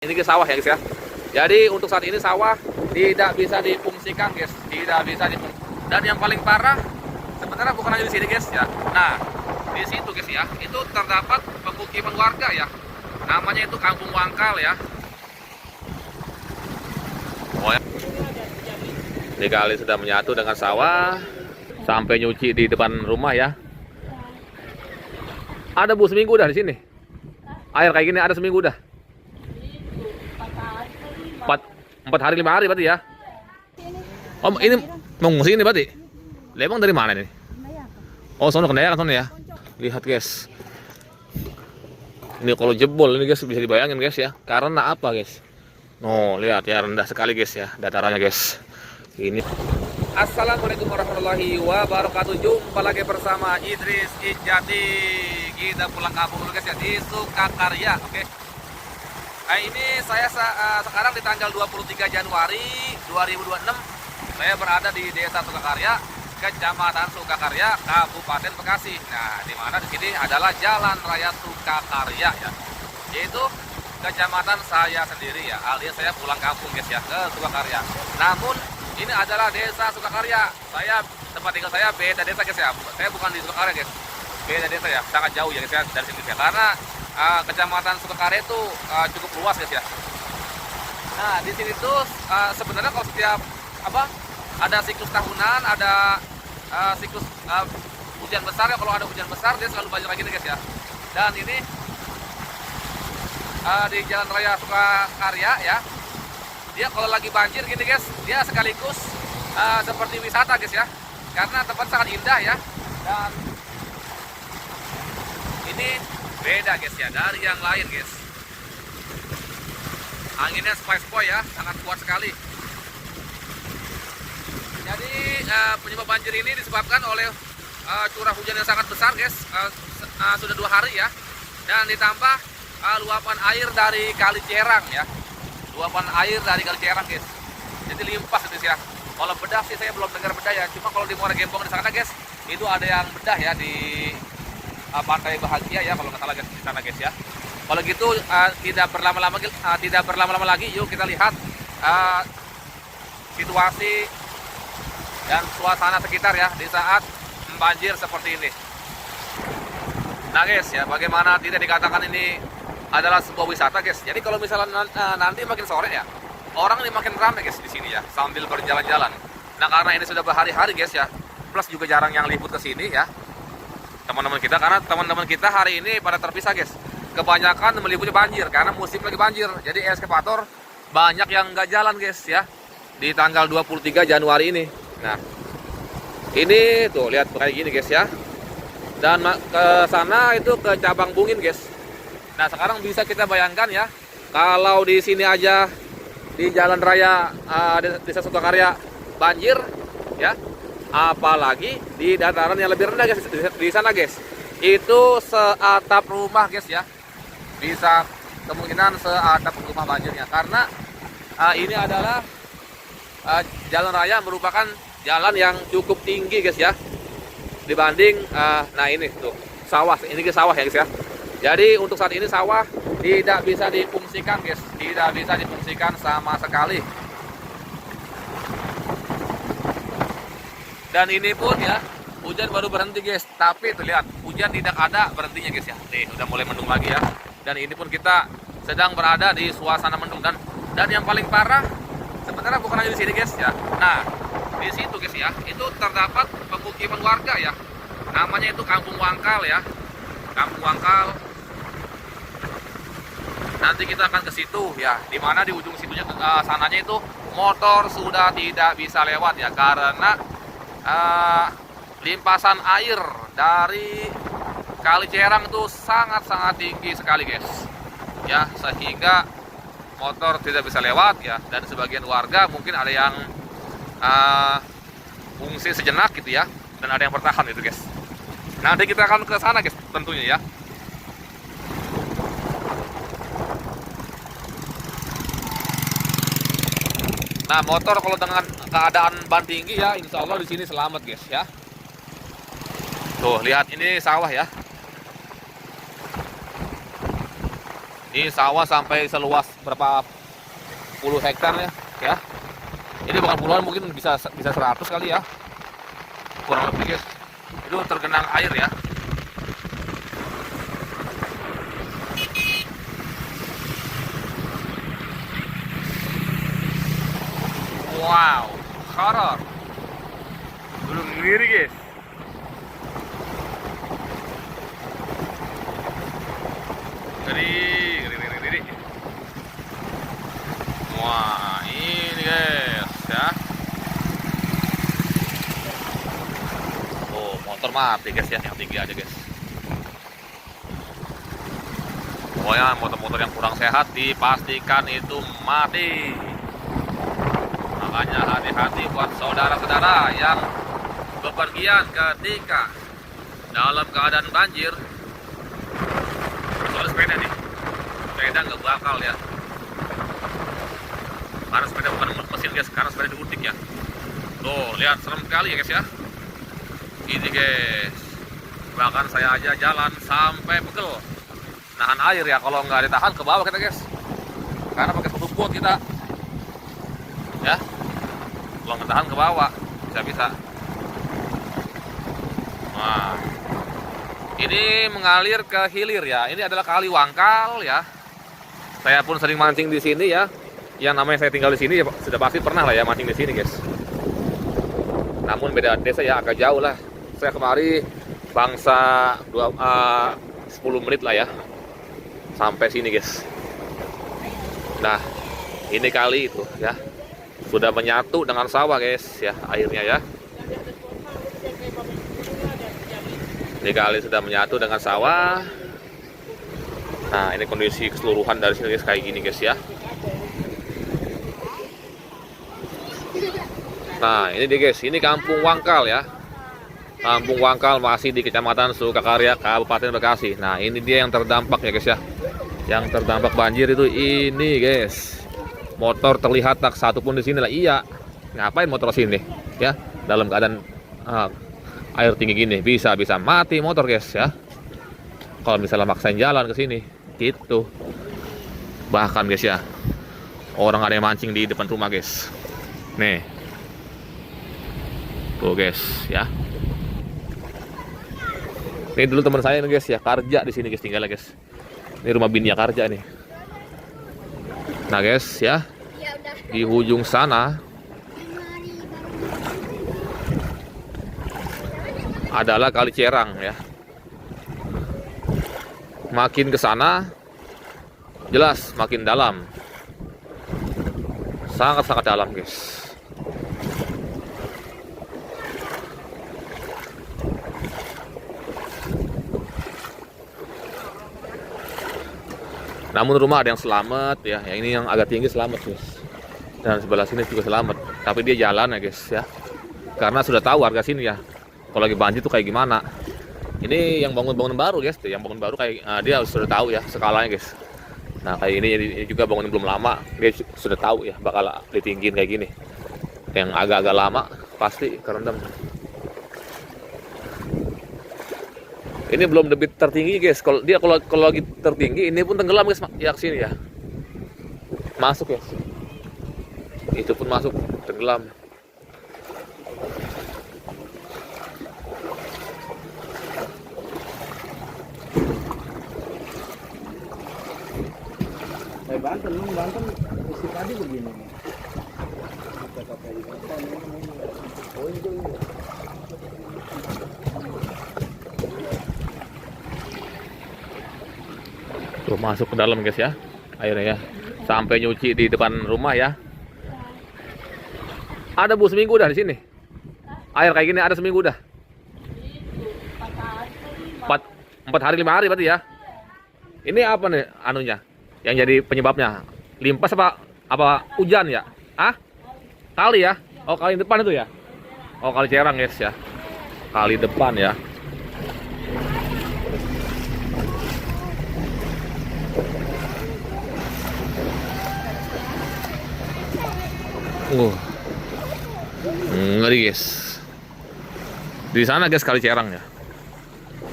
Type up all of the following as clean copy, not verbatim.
Ini ke sawah ya guys ya. Jadi untuk saat ini sawah tidak bisa difungsikan guys, tidak bisa difungsikan. Dan yang paling parah sebenarnya bukan hanya di sini guys ya. Nah di situ guys ya, itu terdapat pemukiman warga ya. Namanya itu Kampung Wangkal ya. Oh ya. Ini kali sudah menyatu dengan sawah sampai nyuci di depan rumah ya. Ada bu seminggu udah di sini. Air kayak gini ada seminggu udah. 4 hari 5 hari berarti ya. Oh ini mengungsi ini berarti. Emang dari mana nih? Oh sono Kendayakan sono ya. Lihat guys. Ini kalau jebol ini guys bisa dibayangin guys ya. Karena apa guys? Oh lihat ya rendah sekali guys ya datarannya guys. Ini. Assalamualaikum warahmatullahi wabarakatuh. Jumpa lagi bersama Idris Ijati. Kita pulang kampung dulu guys ya di Sukakarya. Oke. Nah ini saya sekarang di tanggal 23 Januari 2026. Saya berada di Desa Sukakarya, Kecamatan Sukakarya, Kabupaten Bekasi. Nah, di mana di sini adalah Jalan Raya Sukakarya ya. Yaitu kecamatan saya sendiri ya, alias saya pulang kampung guys ya ke Sukakarya. Namun ini adalah Desa Sukakarya. Tempat tinggal saya beda desa guys ya. Saya bukan di Sukakarya guys. Beda desa ya, sangat jauh ya guys ya dari sini ya. Karena Kecamatan Sukakarya itu cukup luas guys ya. Nah di sini tuh sebenarnya kalau setiap ada siklus tahunan, ada siklus hujan besar ya. Kalau ada hujan besar dia selalu banjir lagi nih guys ya. Dan ini di Jalan Raya Sukakarya ya, dia kalau lagi banjir gini guys, dia sekaligus seperti wisata guys ya. Karena tempat sangat indah ya. Dan ini beda guys ya dari yang lain guys. Anginnya sepoi-sepoi ya, sangat kuat sekali. Jadi penyebab banjir ini disebabkan oleh curah hujan yang sangat besar guys. Sudah 2 hari ya. Dan ditambah luapan air dari Kali Cerang ya. Luapan air dari Kali Cerang guys. Jadi limpas gitu ya. Kalau bedah sih saya belum dengar bedah ya. Cuma kalau di Muara Gembong di sana guys, itu ada yang bedah ya di Pantai Bahagia ya kalau nggak salah guys di sana guys ya. Kalau gitu tidak berlama-lama lagi, yuk kita lihat situasi dan suasana sekitar ya di saat banjir seperti ini. Nah guys ya, bagaimana tidak dikatakan ini adalah sebuah wisata guys. Jadi kalau misalnya nanti makin sore ya, orang ini makin ramai guys di sini ya sambil berjalan-jalan. Nah karena ini sudah berhari-hari guys ya, plus juga jarang yang liput ke sini ya. Teman-teman kita, karena teman-teman kita hari ini pada terpisah guys. Kebanyakan meliputi banjir karena musim lagi banjir. Jadi eskavator banyak yang nggak jalan guys ya di tanggal 23 Januari ini. Nah ini tuh lihat kayak gini guys ya. Dan ke sana itu ke Cabang Bungin guys. Nah sekarang bisa kita bayangkan ya, kalau di sini aja di Jalan Raya Desa Sukakarya banjir ya, apalagi di dataran yang lebih rendah guys, di sana guys. Itu seatap rumah guys ya. Bisa kemungkinan seatap rumah banjirnya. Karena ini adalah jalan raya merupakan jalan yang cukup tinggi guys ya. Dibanding nah ini tuh sawah. Ini ke sawah ya guys ya. Jadi untuk saat ini sawah tidak bisa difungsikan guys. Tidak bisa difungsikan sama sekali. Dan ini pun ya, hujan baru berhenti guys. Tapi terlihat hujan tidak ada berhentinya guys ya. Nih udah mulai mendung lagi ya. Dan ini pun kita sedang berada di suasana mendung. Dan yang paling parah sebenarnya bukan hanya di sini guys ya. Nah di situ guys ya, itu terdapat pemukiman warga ya. Namanya itu Kampung Wangkal ya. Kampung Wangkal. Nanti kita akan ke situ ya. Dimana di ujung situnya sananya itu motor sudah tidak bisa lewat ya. Karena limpasan air dari Kali Cerang itu sangat-sangat tinggi sekali guys ya, sehingga motor tidak bisa lewat ya. Dan sebagian warga mungkin ada yang fungsi sejenak gitu ya, dan ada yang bertahan itu guys. Nanti kita akan ke sana guys tentunya ya. Nah motor kalau dengan keadaan ban tinggi ya, insya Allah di sini selamat guys ya. Tuh lihat ini sawah ya. Ini sawah sampai seluas berapa puluh hektar ya. Ini bukan puluhan, mungkin bisa 100 kali ya. Kurang lebih guys. Itu tergenang air ya. Wow, horor. Belum ngiri guys. Ngeri. Wah, ini guys ya. Oh, motor mati guys ya, yang tinggi aja guys. Pokoknya motor-motor yang kurang sehat dipastikan itu mati. Makanya hati-hati buat saudara-saudara yang bepergian ketika dalam keadaan banjir. Soal sepeda nih, sepeda nggak bakal ya. Karena sepeda bukan mesin guys, karena sepeda diutik ya. Tuh, lihat serem sekali ya guys ya. Ini guys, bahkan saya aja jalan sampai pegel. Nahan air ya, kalau nggak ditahan ke bawah kita guys. Karena pakai sepatu bot kita. Ya, kalau nggak tahan ke bawah, bisa. Nah, ini mengalir ke hilir ya. Ini adalah kali Wangkal ya. Saya pun sering mancing di sini ya. Yang namanya saya tinggal di sini ya, sudah pasti pernah lah ya mancing di sini guys. Namun beda desa ya, agak jauh lah. Saya kemari bangsa 10 menit lah ya sampai sini guys. Nah, ini kali itu ya sudah menyatu dengan sawah guys ya, airnya ya. Ini kali sudah menyatu dengan sawah. Nah, ini kondisi keseluruhan dari sini guys, kayak gini guys ya. Nah, ini dia guys, ini Kampung Wangkal ya. Kampung Wangkal masih di Kecamatan Sukakarya, Kabupaten Bekasi. Nah, ini dia yang terdampak ya guys ya. Yang terdampak banjir itu ini guys. Motor terlihat tak satu pun di sini lah. Iya. Ngapain motor sini ya? Dalam keadaan air tinggi gini bisa mati motor guys ya. Kalau misalnya maksain jalan ke sini gitu. Bahkan guys ya, orang ada yang mancing di depan rumah guys. Nih. Tuh guys ya. Ini dulu teman saya nih guys ya, Karja di sini guys tinggal guys. Ini rumah bininya Karja nih. Nah guys ya, di ujung sana adalah Kali Cerang ya. Makin ke sana jelas makin dalam. Sangat-sangat dalam guys. Namun rumah ada yang selamat ya. Yang ini yang agak tinggi selamat guys. Dan sebelah sini juga selamat. Tapi dia jalan ya guys ya. Karena sudah tahu harga sini ya. Kalau lagi banjir tuh kayak gimana. Ini yang bangun-bangunan baru guys. Yang bangun baru kayak dia sudah tahu ya skalanya guys. Nah kayak ini juga bangunan belum lama. Dia sudah tahu ya bakal ditinggiin kayak gini. Yang agak-agak lama pasti kerendam. Ini belum debit tertinggi guys. Kalau dia kalau lagi tertinggi ini pun tenggelam guys ya sini ya. Masuk ya. Itu pun masuk tenggelam. Banten isi padi begini. Tuh masuk ke dalam guys ya airnya ya, sampai nyuci di depan rumah ya. Ada bu seminggu dah di sini air kayak gini, ada seminggu dah. 4 hari 5 hari berarti ya. Ini apa nih anunya yang jadi penyebabnya? Limpas apa hujan ya? Kali ya? Oh kali depan itu ya? Oh Kali Cerang guys ya, kali depan ya. Ngeri guys. Di sana guys Kali Cerang ya.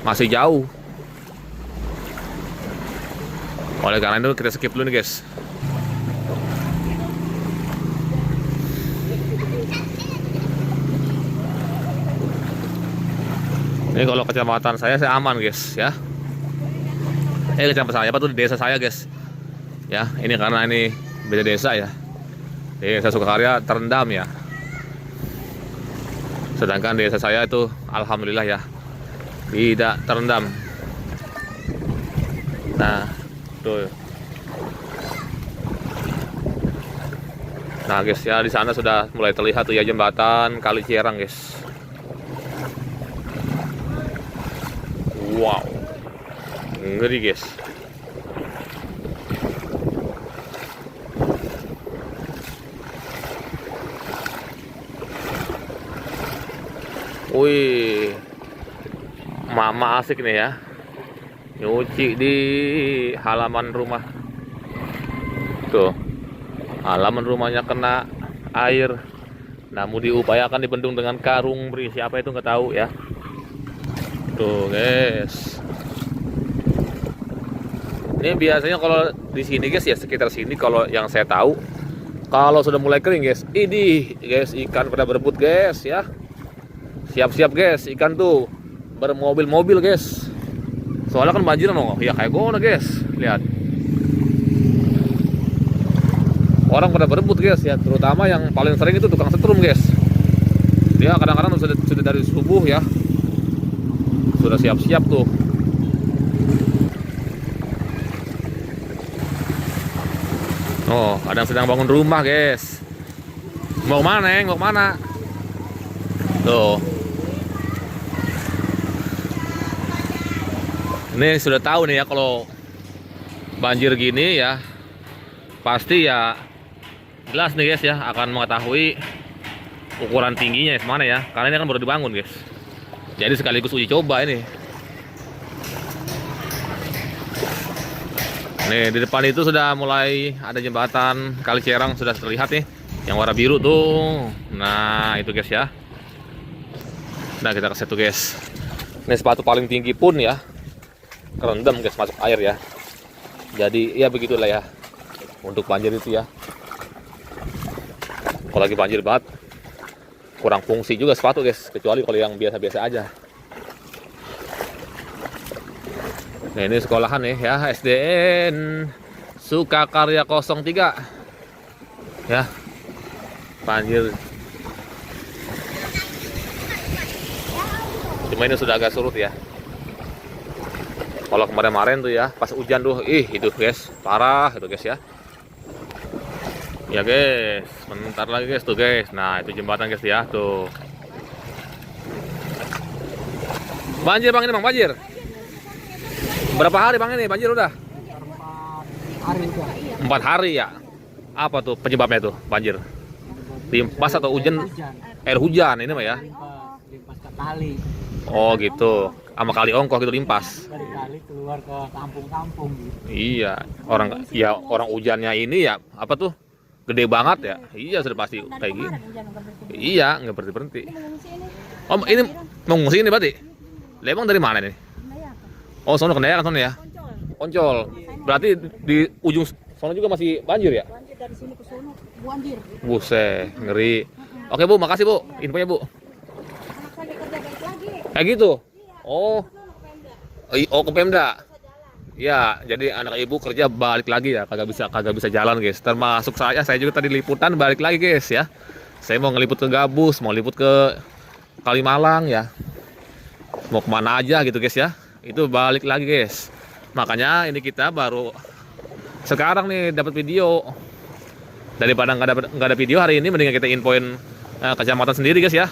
Masih jauh. Oleh karena itu kita skip dulu nih guys. Ini kalau kecamatan saya aman guys ya. Kecamatan saya apa tuh, di desa saya guys. Ya, ini karena ini beda desa ya. Desa Sukakarya terendam ya. Sedangkan desa saya itu alhamdulillah ya tidak terendam. Nah, tuh. Nah guys ya, di sana sudah mulai terlihat tuh ya jembatan Kali Cierang guys. Wow, ngeri guys. Wih, mama asik nih ya, nyuci di halaman rumah. Tuh, halaman rumahnya kena air. Namun diupayakan dibendung dengan karung berisi apa itu nggak tahu ya. Tuh guys, ini biasanya kalau di sini guys ya, sekitar sini kalau yang saya tahu, kalau sudah mulai kering guys, ini guys ikan pada berebut guys ya. Siap-siap guys, ikan tuh bermobil-mobil guys. Soalnya kan banjir no, ya kayak gona guys, lihat. Orang pada berebut guys ya, terutama yang paling sering itu tukang setrum guys. Dia kadang-kadang sudah dari subuh ya, sudah siap-siap tuh. Oh, ada yang sedang bangun rumah guys. Mau kemana Neng? Mau kemana? Tuh. Ini sudah tahu nih ya, kalau banjir gini ya pasti ya jelas nih guys ya, akan mengetahui ukuran tingginya mana ya, karena ini kan baru dibangun guys. Jadi sekaligus uji coba ini. Nih di depan itu sudah mulai ada jembatan Kali Cierang, sudah terlihat nih yang warna biru tuh. Nah itu guys ya. Nah kita ke situ guys. Ini sepatu paling tinggi pun ya kerendam guys, masuk air ya. Jadi ya begitulah ya untuk banjir itu ya. Kalau lagi banjir banget kurang fungsi juga sepatu guys, kecuali kalau yang biasa-biasa aja. Nah ini sekolahan nih ya, SDN Sukakarya 03 ya. Banjir, cuma ini sudah agak surut ya. Kalau kemarin-kemarin tuh ya pas hujan tuh, itu guys parah itu guys ya. Ya guys, bentar lagi guys tuh guys. Nah itu jembatan guys ya tuh. Banjir bang, ini bang banjir. Berapa hari bang ini banjir udah? 4 hari udah. 4 hari ya. Apa tuh penyebabnya tuh banjir? Limpas atau hujan? Air hujan ini mah ya. Limpas ke kali. Oh gitu. Sama kali ongkoh gitu limpas. Dari kali keluar ke kampung-kampung gitu. Iya, orang hujannya ini ya apa tuh? Gede banget ya. Iya sudah pasti kayak gini. Iya, nggak berhenti-berhenti. Oh, ini mengungsi ini berarti? Emang dari mana nih? Oh, sono Kendayakan sono ya? Oncol. Berarti di ujung sono juga masih banjir ya? Banjir dari sini ke sono, banjir. Buset, ngeri. Oke Bu, makasih Bu, infonya Bu. Anak saya kerja balik lagi. Kayak gitu? Oh, ke Pemda. Ya, jadi anak ibu kerja balik lagi ya, kagak bisa jalan guys. Termasuk saya juga tadi liputan balik lagi guys ya. Saya mau ngeliput ke Gabus, mau liput ke Kalimalang ya. Mau kemana aja gitu guys ya. Itu balik lagi guys. Makanya ini kita baru sekarang nih dapat video. Daripada nggak ada video hari ini, mendingan kita infoin kecamatan sendiri guys ya.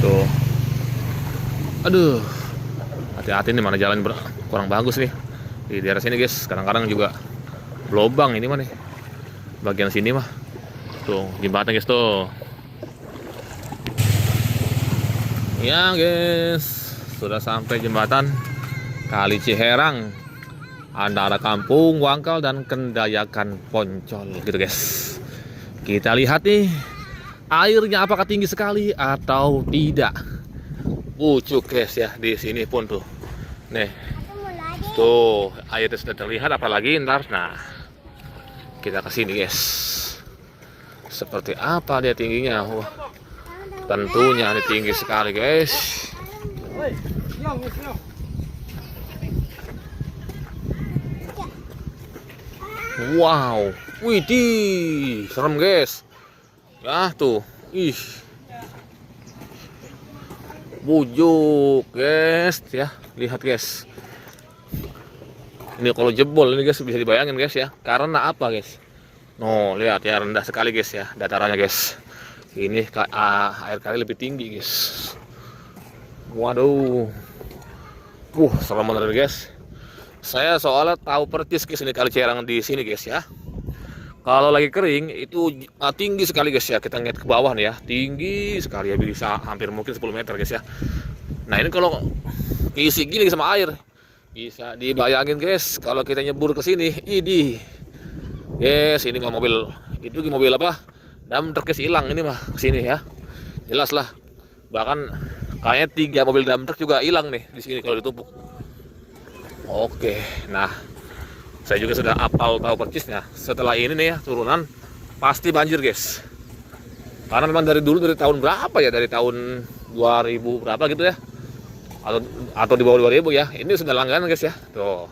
Tuh. Aduh. Hati-hati nih, mana jalan kurang bagus nih. Di daerah sini guys, kadang-kadang juga lobang ini mah nih. Bagian sini mah. Tuh, jembatan guys tuh. Ya guys, sudah sampai jembatan Kali Cierang antara Kampung Wangkal dan Kendayakan Poncol gitu guys. Kita lihat nih airnya apakah tinggi sekali atau tidak. Pucuk guys ya, di sini pun tuh. Nih. Tuh, airnya sudah terlihat, apalagi ntar. Nah, kita ke sini guys. Seperti apa dia tingginya? Wah, tentunya ini tinggi sekali guys. Wow, widih, serem guys. Ya tuh, ih, bujuk guys ya, lihat guys. Ini kalau jebol ini guys bisa dibayangin guys ya. Karena apa guys? No, lihat ya, rendah sekali guys ya datarannya guys. Ini air kali lebih tinggi guys. Waduh, serem bener guys. Saya soalnya tahu percis guys ini kali Cerang di sini guys ya. Kalau lagi kering itu tinggi sekali guys ya. Kita ngeliat ke bawah nih ya, tinggi sekali ya, bisa hampir mungkin 10 meter guys ya. Nah ini kalau isi gini sama air, bisa dibayangin guys kalau kita nyebur ke sini, ini guys, ini mah mobil, itu mobil apa? Dump truck hilang ini mah ke sini ya. Jelas lah. Bahkan kayaknya 3 mobil dump truck juga hilang nih di sini kalau ditumpuk. Oke, nah saya juga sudah apal tahu percisnya. Setelah ini nih ya turunan pasti banjir guys. Karena memang dari dulu, dari tahun berapa ya? Dari tahun 2000 berapa gitu ya? Atau di bawah 2000 ya. Ini sudah langganan guys ya. Tuh.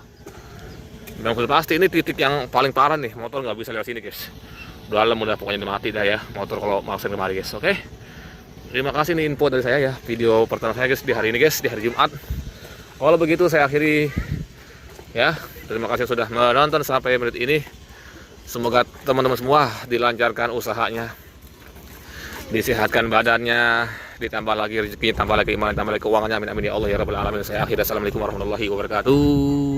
Memang sudah pasti ini titik yang paling parah nih. Motor nggak bisa lewat sini guys. Udah alam udah pokoknya mati dah ya. Motor kalau maksain kemari guys. Oke. Terima kasih nih info dari saya ya. Video pertama saya guys di hari ini guys, di hari Jumat. Kalau begitu saya akhiri ya. Terima kasih sudah menonton sampai menit ini. Semoga teman-teman semua dilancarkan usahanya, disehatkan badannya, ditambah lagi rezekinya, tambah lagi iman, tambah lagi keuangannya. Amin amin ya Allah ya rabbal alamin. Saya akhir. Assalamualaikum warahmatullahi wabarakatuh.